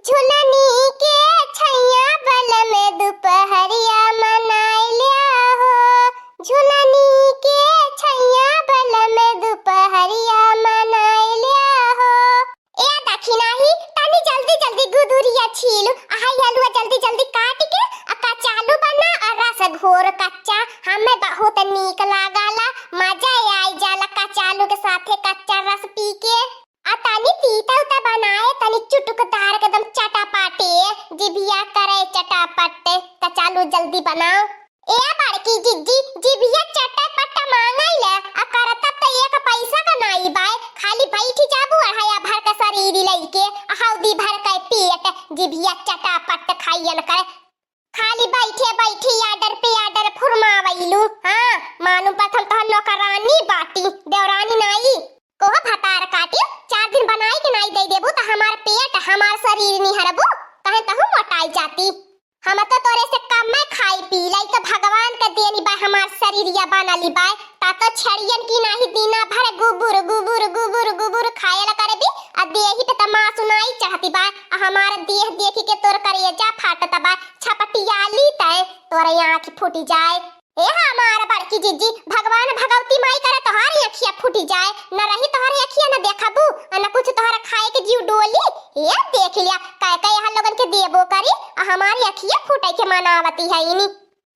झुलनी के छैया बल में दोपहरिया मनाई लिया हो। झुलनी के छैया बल में दोपहरिया मनाई लिया हो। ए देखी नाही तनी जल्दी जल्दी गुदुरिया छीलू हाय हलवा जल्दी जल्दी काट के कच्चा आलू बना और रस घोर कच्चा हमें बहुत नीक लागला। मजा आई जाला कच्चा आलू के साथे कच्चा रस पी के। तनी तीता उता बनाए तनी चुटुकदार एकदम चटापाटे जिभिया करे चटापटे कचालू जल्दी बनाओ। ए बड़की जिज्जी जिभिया चटापट मांगैले आ करत त एक पैसा का नाई बाय खाली बैठी जाबू हया भर का शरीर लइके हौदी भर के पेट जिभिया चटापट खाइयन करे खाली बैठे बैठी आर्डर पे आर्डर फुरमावैलू। हां मानू प्रथम तो नौकरानी बाटी देवरानी नाई कोह भतार काटी 4 दिन बनाई के नहीं दे देबू त हमार पेट हमार शरीर नहीं हरबू कहे त हम मोटाई जाती। हम तो तोरे से कम में खाई पी लाई तो भगवान के देनी बा हमार शरीरिया बनाली बाय ता तो छड़ियन की नहीं दीना भर गुबुर गुबुर गुबुर गुबुर खायला करे भी आ देही पे तमा सुनाई चाहती बा हमार देह देखी के तोर करेजा फाटत बा छपटियाली तय तोरे आंख फूटी जाए। ए हमार बड़की जिज्जी भगवान भगवती माई करे तोहारी अखिया फूटी जाए न रही तोहारी अखिया न देखबू न कुछ तोहरा खाए के जीव डोली। ए देख लिया कह कह यहाँ लोगन के देबो करी हमारी अखिया फूटे के मनावती है इनी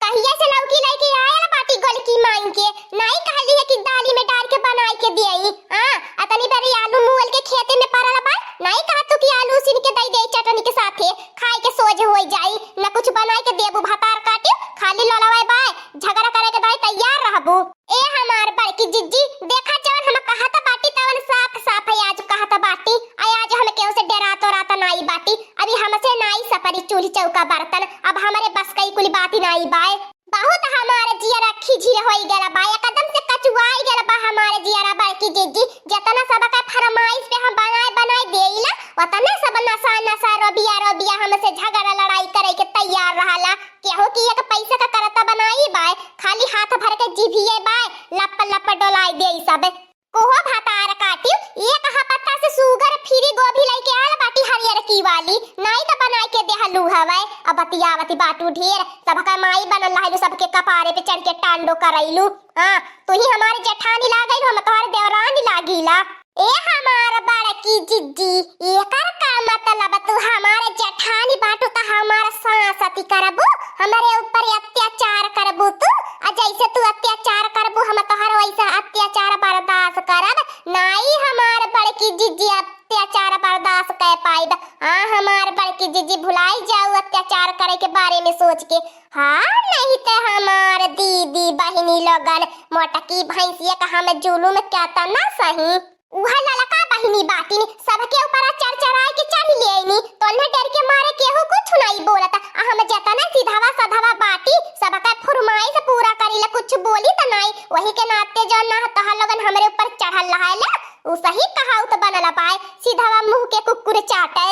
कहिया से लौकी लेके आया बाटी गोलकी मांग के नहीं कहली है कि दाली में डाल के बनाई के देई। हां अतनी बड़ी आलू मूल के खेते में परल बा नहीं कहा तू कि आलू सीन के दई दे चटनी के साथे खाए के सोज होई जाई न कुछ बनाई के देबू भतार काटी खाली ललवाई बाय झगड़ा करे के बाय तैयार रहबू। ए हमार बड़की जिज्जी देखा जवन हम कहत बाटी तवन साफ साफ है आज कहत बाटी आज हम केहू से डरातो रात नाई बाटी अभी हमसे नाई सपरी चूल्ही चौका बर्तन अब हमारे बस कई कुल बाती नाई बाय बहुत हमारे जियरा खिझिर होई गेला बाय कदम से कचुआई गेला बा हमारे जियरा बड़की जिज्जी जतना सब का फरमाइश पे हम बनाए देइला वतना सब नसा नसा रबिया हमसे झगड़ा लड़ाई करे के तैयार रहला केहू की एक पैसा का करता बनाई बाय खाली हाथ भर के जीभिए बाय लप लप डोलाई देई सब कोहो भतार काटी एक पत्ता से सुगर फ्री गोभी लेके आल बाटी हरियर की वाली नहीं तो बनाई के देहलू हवे अब बतियावती बाटू ढेर सबका माई बनल रहलू सबके कपारे पे चढ़ के टांडो करैलू। हां तू ही हमारे जेठानी लागैलू हम तोहर देवरानी लागिला। ए हमार बड़की जिज्जी एकर का मतलब तू हमारे जेठानी बाटू त हमार सासती करबू हमारे ऊपर अत्याचार करबू तू जैसे तू अत्याचार करबू हम तोहर वैसा अत्याचार बर्दाश्त करब नहीं हमार बड़की जिज्जी अत्याचार बर्दाश्त कर पाइब। हां हमार बड़की जिज्जी भुलाई जाऊ अत्याचार करे के बारे में सोच के। हां नहीं तो हमार दीदी बहिनी लोगन मोटकी भैंसिया का हम जुलूम क्या तना सही उहा ललका बहिनी बाटी सबके ऊपर चढ़ के चढ़ लेनी तोने डर के मारे केहू कुछ नहीं बोलता हम जतना सीधावा सधावा बाटी सबका फरमाइश पूरा करीला कुछ बोली त नहीं वही के नाते जो ना तह लोगन हमरे ऊपर चढ़ल रहला उ सही कहावत बनला पाए सीधावा मुंह के कुकुर चाटे।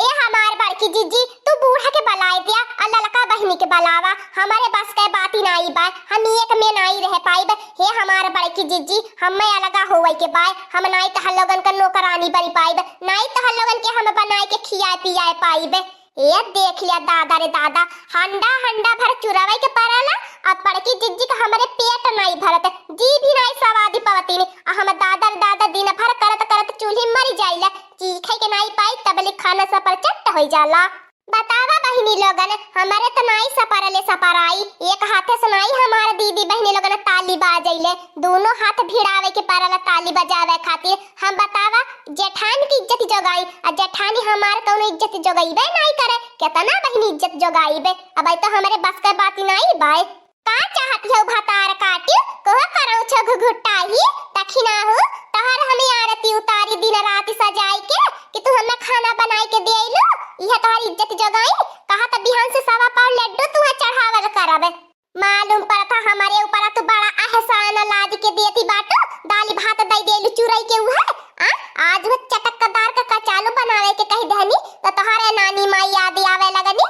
ए हमार बड़की जिज्जी तू बूढ़ा के बलाई दिया ललका बहिनी के बलावा हमारे बस के बाती नहीं बा हम एक में नहीं रह पाइब। हे हमार बड़की जिज्जी हमें अलगा होवे के बाय हम नहीं तह लोगन का नौकरानी बनी पाइब नहीं तह लोगन के हम बनाए के खियाए पियाए पाइब। ए देख लिया दादा रे दादा हंडा हंडा भर चुरावे के परला अब बड़की जिज्जी का हमारे पेट नहीं भरत जी भी नहीं सवादी पवती हम दादा रे दादा दिन भर करत करत चूल्ही मर जाइला चीखे के नहीं पाई तबले खाना सपर चट हो जाला। बतावा बहिनी लोगन हमारे तो नाई सपरले सपराई एक हाथे सुनाई हमारे दीदी बहिनी लोगन ताली बाजैले दोनों हाथ भिड़ावे के परला ताली बजावे खातिर हम बतावा जेठानी की इज्जत जगाई आ जेठानी हमार कौनो इज्जत जगाईबे नहीं करे केतना बहिनी इज्जत जगाईबे अब तो हमारे बस का बात नहीं बाय का चाहत है भतार काटी कह करो छ घुघुटाही दखिना हो तहर हमें आरती उतारी दिन रात सजाई के कि तू हमें खाना बनाई के देइलो यह तोहर इज्जत जगाई कहा त बिहान से सवा पाव लड्डू तू चढ़ावल करबे मालूम पड़ता हमारे ऊपर तू बड़ा एहसान लाद के देती बाटो दाली भात दई देलू चुरई के उहा आज वो चटकदार का कचालू बनावे के कही दहनी त तोहरे नानी माई याद आवे लगनी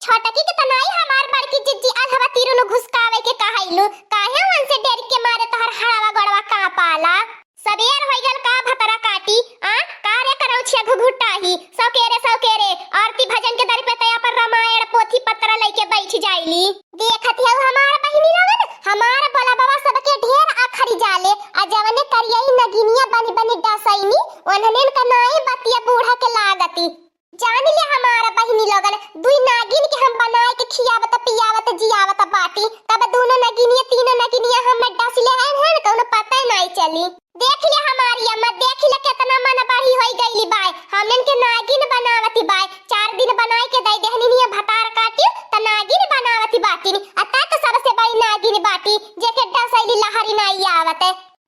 छोटकी के तनाई हमार बड़की जिज्जी अलहवा तीरनु घुसकावे के कहैलू काहे उनसे डर के मारे तोहर हड़वा गड़वा का पाला सबेर होई गल का भतरा काटी का रे करो छिया घुघुटाही सौकेरे और दुई नागिन के हम बनाए के खियावत पियावत जियावत बाटी तब दोनों नगिनिया तीनों नगिनिया हम डसले हैं कौनो पता नहीं चली। देख ले हमारी अम्मा, देख ले कितना मन बढ़ी होई गईली बाय, हमन के नागिन बनावती बाय, 4 दिन बनाए के दई देहनी निया भतार काटी त नागिन बनावती बाटी अता तो सबसे बड़ी नागिन बाटी जेके डसैली लहरी नहीं आवत।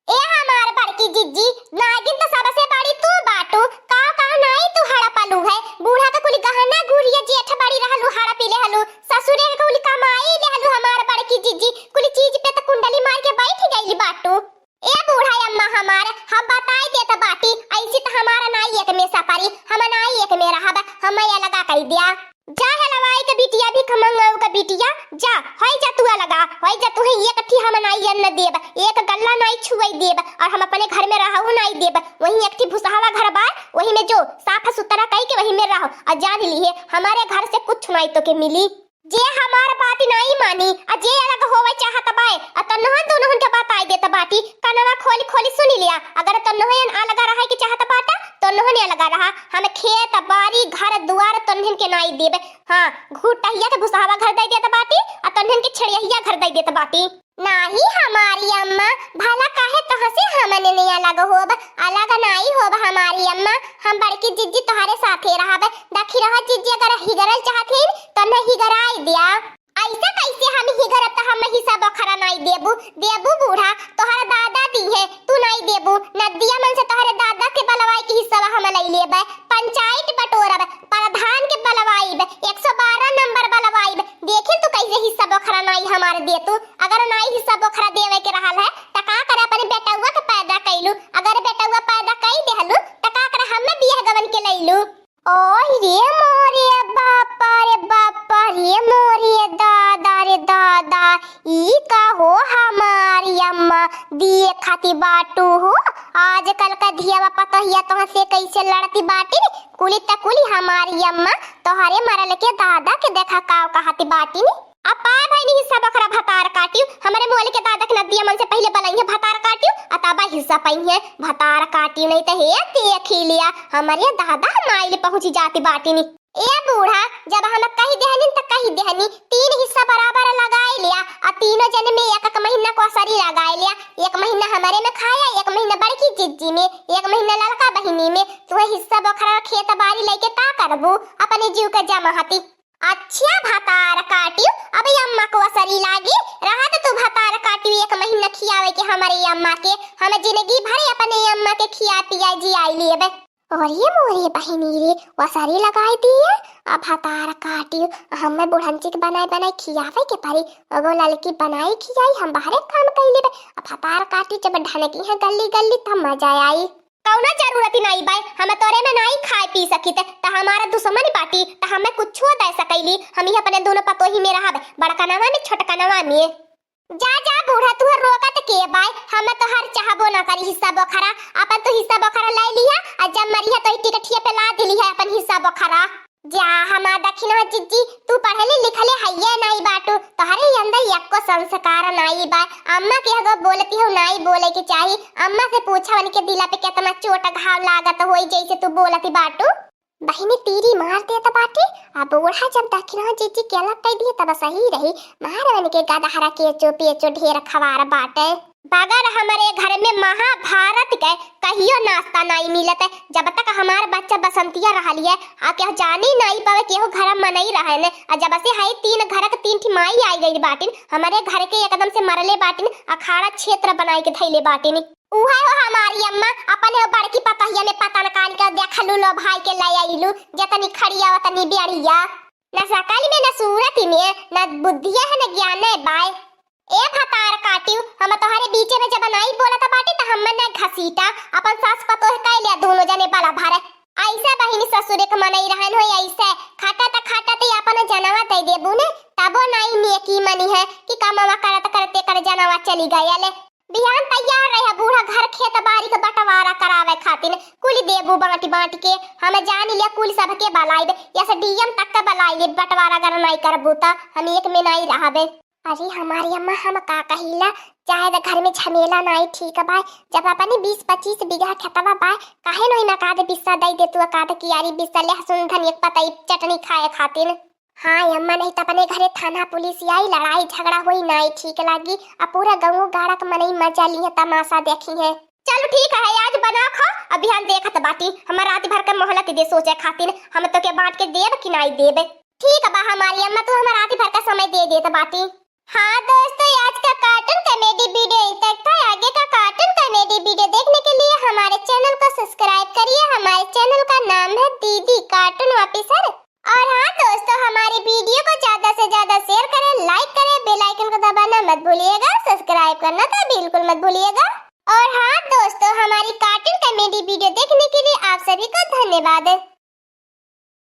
ए हमार बड़की जिज्जी नागिन तो सबसे बड़ी तू बाटू का नहीं तू हड़ा पालू है, बूढ़ा का कुली गहना गुड़िया जेठ बड़ी रहलू हड़ा पीले हलू, ससुरे के कुली कमाई ले हलू हमार बड़की जिज्जी कुली चीज पे तो कुंडली मार के बैठ गईली बाटू। ए बूढ़ा अम्मा हमार हम बताई देत बाटी ऐसी तो हमारा नाई एक में सपारी हम नाई एक में रहब हम ये लगा कह दिया। जा है लवाई के बिटिया भी खमंगाऊ का बिटिया जा होई जा तू लगा होई जा तू एक अठी हम नाई अन्न देब एक गल्ला नाई छुई देब और हम अपने घर में रहू नाई देब वही एक ठी भुसहावा घर बा वही में जो साफ सुथरा कह के वही में रहो और जान ली है हमारे घर से कुछ नाई तो के मिली। जे हमार बात नहीं मानी आ जे अलग होवे चाहत बाय आ तन्नहन दोनों के बताई देत बाटी कनवा खोली खोली सुनी लिया अगर तन्नहन अलग रहे के चाहत बाटा तन्नहन अलग रहा हम खेत बाड़ी घर दुआर तन्नहन के नहीं देबे। हां घुटहिया के भुसहावा घर दे देत बाटी आ तन्नहन के छड़िया घर दे देत बाटी नाही हमारी अम्मा भला काहे तह से हमने नहीं अलग होब अलग नहीं होब हमारी अम्मा हम बड़की जिज्जी तुम्हारे साथे रहब देखी रह जिज्जी अगर हिगरल चाहथे त न हिगराई दिया ऐसा कैसे हम हिगरत त हम हिस्सा बखरा नहीं देबू देबू बूढ़ा तोहरा दादा दी है तू नहीं देबू नदिया मन से तोहरे दादा के बलवाई के हिस्सा हम लई लेबे पंचायत बटोरब प्रधान के बलवाईब 112 नंबर बलवाईब देखिन तू कैसे हिस्सा बखरा नहीं हमारे दे तू अगर नहीं हिस्सा बखरा देवे के रहल है त का करे अपने बेटौआ के पैदा कैलू अगर बेटौआ पैदा कई देहलू त का करे हम बियाह गवन के लईलू। ओय रे मोरे बापा रे मोरे दादा रे दादा ई का हो हमारी अम्मा दिए खाती बाटू हो आजकल का धियावा पतहिया तो से कैसे लड़ती बाटी कुली त कुली हमारी अम्मा तोहरे मरल के दादा के देखा काव कहती बाटी नी अपा भाई नी हिस्सा बखरा भतार काटियो हमारे मोले के दादा के नदिया मन से पहले बलैया भतार काटियो अताबा हिस्सा पई है भतार काटियो नहीं त हे देख लिया हमारे दादा माइल पहुंची जाती बाटी नी। ए बूढ़ा जब हम कही देहनी त कही देहनी 3 हिस्सा बराबर लगाए लिया और तीनों जन में एक महीना को सरी लगाए लिया 1 महीना हमारे में खाया 1 महीना बड़की जिज्जी में 1 महीना लड़का बहिनी में तू हिस्सा बखरा खेत बाड़ी लेके का करबू अपने जीव का जमाहती। अच्छा भतार काटियो अबे अम्मा को असरी लागी रहा तो तू भतार काटियो 1 महीना खियावे के हमारे अम्मा के हम जिंदगी भर अपने अम्मा के खिया पिया जी आई लेबे और ये मोरी बहिनी रे वसारी लगाई दिए अब भतार काटियो हमें बुढ़ंची के बनाए खियावे के पारी वो लड़की बनाई खियाई हम बाहरे काम कर लेबे अब भतार काटी जब ढने की है गली गली तब मजा आई कौनो जरूरत नहीं बाय हम तोरे में नहीं खाए पी सकीते त हमारा दुश्मन पार्टी त हमें कुछो दे सकैली हम ही अपने दोनों पतोही में रहब बड़का नवा में छोटका नवा में जा जा बूढ़ा तू रोकत के बाय हम तो हर चाहबो ना करी हिस्सा बखरा अपन तो हिस्सा बखरा ले लिया और जब मरिया तो टिकटिया पे ला दिली है अपन हिस्सा बखरा जा हमा दक्षिणा जिज्जी तू पढ़ले लिखले हइये नहीं बाटू तोहरे अंदर एको संस्कार नहीं बा अम्मा के अगर बोलती हो नहीं बोले के चाहिए अम्मा से पूछा के दिला पे कितना चोट घाव लागत होई जैसे तू बोलती बाटू बहिनी तीरी मार देता बाटी अब बूढ़ा जब दक्षिणा जिज्जी के अलग कह दिए तब सही रही महारानी के गदहरा के चो ढेर खवार बाटे बगल हमारे घर में महाभारत के कहियो नाश्ता नहीं मिलत जब तक हमार बच्चा बसंतिया रहली है आ के जानी नहीं पावे केहू घर में नहीं रहे ने जब से है 3 घर के 3 ठी माई आई गई बाटिन हमारे घर के एकदम से मरले बाटिन अखाड़ा क्षेत्र बनाई के धैले बाटिन उहा हो हमारी अम्मा अपने बड़की पतहिया में पता न कान के देखलू लो भाई के ले आइलू जतनी खड़िया वतनी बेड़िया न सकल में न सूरत में न बुद्धिया है न ज्ञान है बाय ए भतार काटियो हम तोहरे बीच में जब नहीं बोलत बाटी त हम न घसीटा अपन सास पतोह कह लिया दोनों जने बला भरे ऐसा बहिनी ससुरे के मनई रहन होई ऐसे खाता ते अपन जनवा दे देबू ने तबो नहीं नेकी मनी है कि कमावा करत करते कर जनवा चली गयले बिहान तैयार रहे बूढ़ा घर खेत बाड़ी के बंटवारा करावे खातिर कुली देबू बांट के हम जान लिया कुल सब के बलाइबे या से डीएम तक के बलाइबे बंटवारा अगर नहीं करबू त हम एक में नहीं रहबे। अरे हमारी अम्मा हम का कहिला चाहे तो घर में झमेला नहीं ठीक बाय जब अपने 20-25 बीघा खेतवा बाय काहे नहीं ना कादे बिस्सा दई दे तू कादे कियारी बिस्सा लहसुन धनिया पतई चटनी खाए खातिर हाँ अम्मा, नहीं तो अपने घरे थाना पुलिस आई, लड़ाई झगड़ा हुई नहीं ठीक लागी। अब पूरा गाँव गाड़ा का मनई मजा ली है, तमाशा देखी है। चलो ठीक है, आज बना खा। अभी हम देखत बाटी हमारा रात भर का मोहलत दे सोचे खातिर हम तो के बांट के देब कि नहीं देब। ठीक है बा हमारी अम्मा, तो हमारा रात भर का समय दे देत बाटी। हाँ दोस्तों, आज का कार्टून कॉमेडी वीडियो तक था। आगे का कार्टून कॉमेडी वीडियो देखने के लिए हमारे चैनल को सब्सक्राइब करिए। हमारे चैनल का नाम है दीदी कार्टून ऑफिसर। और हाँ दोस्तों, हमारी वीडियो को ज्यादा से ज्यादा शेयर करें, लाइक करें, बेल आइकन को दबाना मत भूलिएगा, सब्सक्राइब करना तो बिल्कुल मत भूलिएगा। और हाँ दोस्तों, हमारी कार्टून कॉमेडी वीडियो देखने के लिए आप सभी को धन्यवाद।